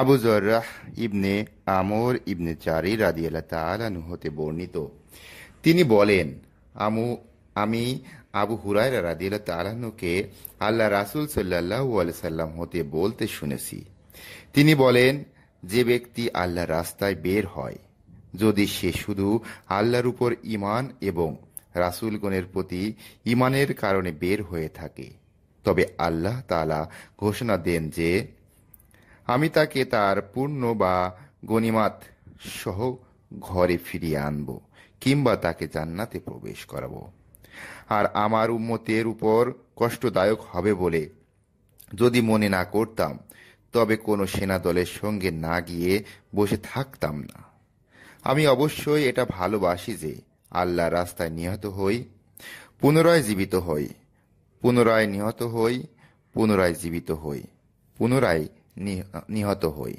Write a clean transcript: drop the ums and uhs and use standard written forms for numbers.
আবু জররাহ ইবনে আমর ইবনে জারির রাদিয়াল্লাহু তাআলা আনহু হতে বর্ণিত, তিনি বলেন, আমি আবু হুরায়রা রাদিয়াল্লাহু তাআলা আনহুকে আল্লাহ রাসূল সাল্লাল্লাহু আলাইহি সাল্লাম হতে বলতে শুনেছি। তিনি বলেন, যে ব্যক্তি আল্লাহর রাস্তায় বের হয়, যদি সে শুধু আল্লাহর উপর ঈমান এবং রাসূলগণের প্রতি ঈমানের কারণে বের হয়ে থাকে, তবে আল্লাহ তাআলা ঘোষণা দেন যে আমি তাকে তার পূর্ণ বা গনিমাত সহ ঘরে ফিরিয়ে আনব, কিংবা তাকে জান্নাতে প্রবেশ করাবো। আর আমার উম্মতের উপর কষ্টদায়ক হবে বলে যদি মনে না করতাম, তবে কোনো সেনাদলের সঙ্গে না গিয়ে বসে থাকতাম না। আমি অবশ্যই এটা ভালোবাসি যে আল্লাহ রাস্তায় নিহত হই, পুনরায় জীবিত হই, পুনরায় নিহত হই, পুনরায় জীবিত হই, পুনরায় নিহত হই।